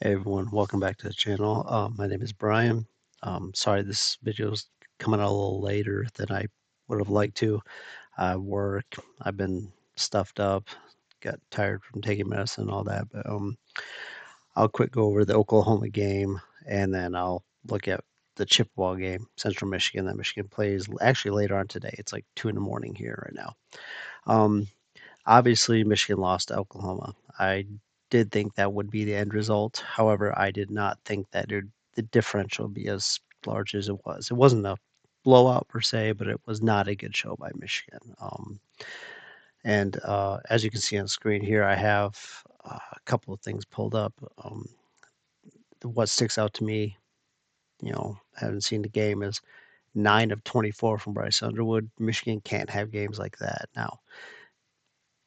Hey everyone, welcome back to the channel. My name is Brian. Sorry this video is coming out a little later than I would have liked to. I work, I've been stuffed up, got tired from taking medicine and all that, but I'll quick go over the Oklahoma game and then I'll look at the Chippewa game, Central Michigan, that Michigan plays actually later on today. It's like 2 in the morning here right now. Um, Obviously, Michigan lost to Oklahoma. I did think that would be the end result. However, I did not think that the differential would be as large as it was. It wasn't a blowout per se, but it was not a good show by Michigan. And as you can see on screen here, I have a couple of things pulled up. What sticks out to me, haven't seen the game, is 9 of 24 from Bryce Underwood. Michigan can't have games like that. Now,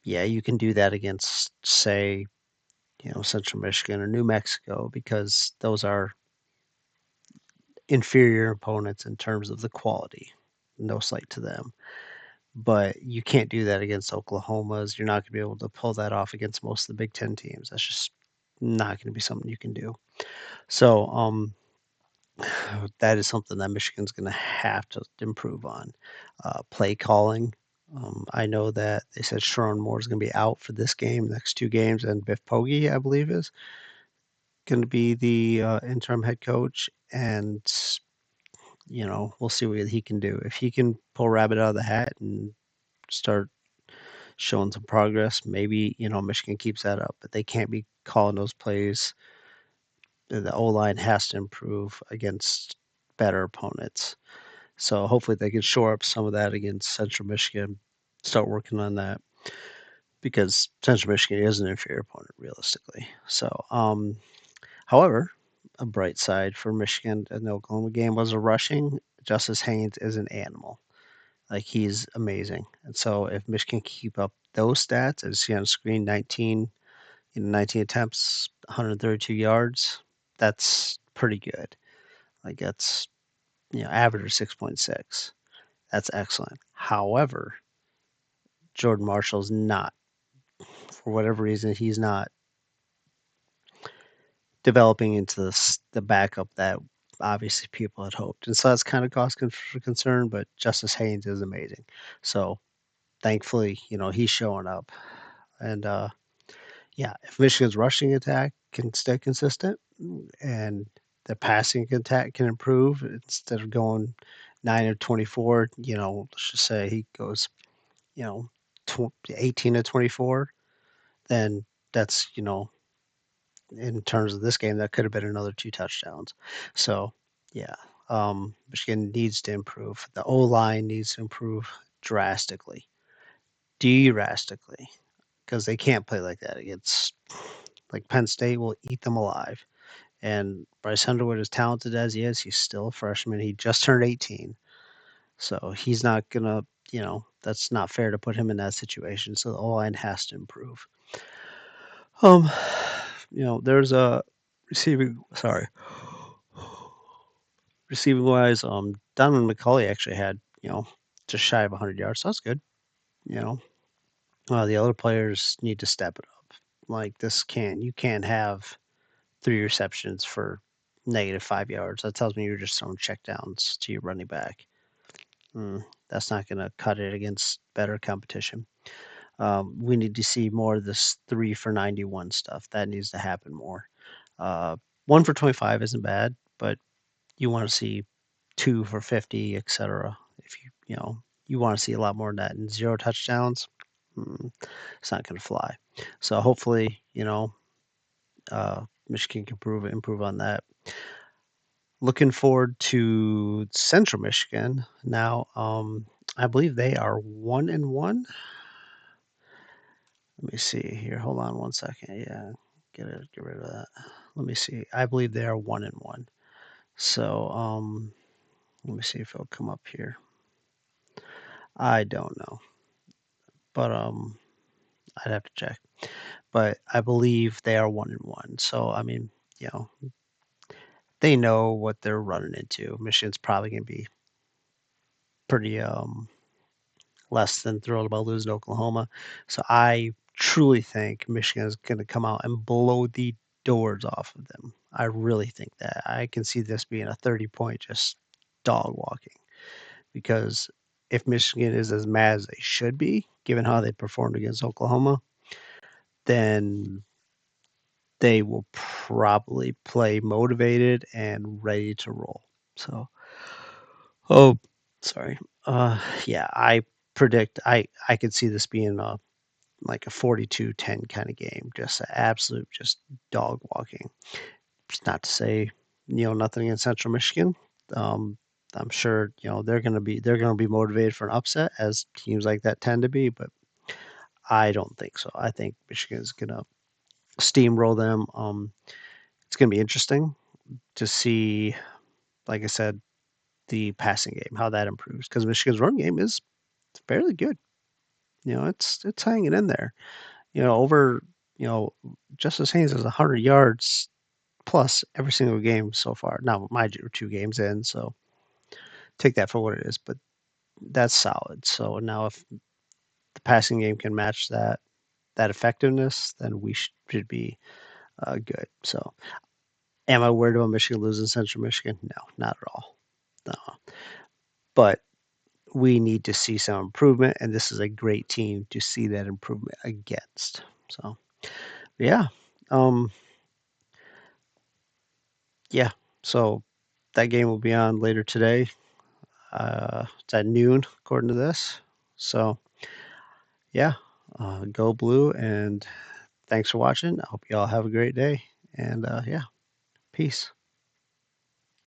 yeah, you can do that against, say, Central Michigan or New Mexico because those are inferior opponents in terms of the quality. No slight to them. But you can't do that against Oklahoma's. You're not going to be able to pull that off against most of the Big Ten teams. That's just not going to be something you can do. So that is something that Michigan's going to have to improve on. Play calling. I know that they said Sharon Moore is going to be out for this game, next two games, and Biff Poggi, I believe, is going to be the interim head coach, and we'll see what he can do. If he can pull rabbit out of the hat and start showing some progress, maybe Michigan keeps that up. But they can't be calling those plays. The O line has to improve against better opponents. So hopefully they can shore up some of that against Central Michigan. Start working on that because Central Michigan is an inferior opponent realistically. So however, a bright side for Michigan in the Oklahoma game was a rushing. Justice Haynes is an animal. Like he's amazing. And so if Michigan can keep up those stats, as you see on the screen, 19 attempts, 132 yards, that's pretty good. Like that's average of 6.6. That's excellent. However, Jordan Marshall's not, for whatever reason, he's not developing into the backup that obviously people had hoped. And so that's kind of for concern, but Justice Haynes is amazing. So thankfully, he's showing up. And yeah, if Michigan's rushing attack can stay consistent and the passing attack can improve instead of going 9 of 24, let's just say he goes, you know, 18 to 24, then that's, in terms of this game, that could have been another two touchdowns. So, yeah, Michigan needs to improve. The O line needs to improve drastically, drastically, because they can't play like that against like Penn State will eat them alive. And Bryce Underwood, as talented as he is, he's still a freshman. He just turned 18, so he's not gonna, that's not fair to put him in that situation. So the O line has to improve. Um, there's a receiving. Sorry, receiving wise, Donovan McCulley actually had, just shy of 100 yards. So that's good. You know, the other players need to step it up. Like you can't have 3 receptions for -5 yards. That tells me you're just throwing checkdowns to your running back. That's not going to cut it against better competition. We need to see more of this 3 for 91 stuff. That needs to happen more. 1 for 25 isn't bad, but you want to see 2 for 50, etc. If you want to see a lot more than that. And 0 touchdowns, it's not going to fly. So hopefully, Michigan can improve on that. Looking forward to Central Michigan now. I believe they are 1-1. Let me see here. Hold on one second. Yeah, get rid of that. Let me see. I believe they are 1-1. So let me see if it'll come up here. I don't know, but I'd have to check. But I believe they are 1-1. So I mean, they know what they're running into. Michigan's probably gonna be pretty less than thrilled about losing to Oklahoma. So I truly think Michigan is going to come out and blow the doors off of them. I really think that. I can see this being a 30-point just dog walking because if Michigan is as mad as they should be, given how they performed against Oklahoma, then they will probably play motivated and ready to roll. So, oh, sorry. Yeah, I predict I could see this being a like a 42-10 kind of game, just a absolute just dog walking. It's not to say, nothing against Central Michigan. Um, I'm sure, they're gonna be motivated for an upset as teams like that tend to be, but I don't think so. I think Michigan's gonna steamroll them. It's gonna be interesting to see, like I said, the passing game, how that improves because Michigan's run game is fairly good. It's hanging in there. Over, you know, Justice Haynes has 100 yards plus every single game so far. Now, mind you, we're 2 games in, so take that for what it is, but that's solid. So now if the passing game can match that effectiveness, then we should be, good. So, am I worried about Michigan losing Central Michigan? No, not at all. No, but we need to see some improvement, and this is a great team to see that improvement against. So, yeah, um, yeah. So that game will be on later today. It's at noon according to this. So yeah, go blue, and thanks for watching. I hope you all have a great day. And yeah, peace.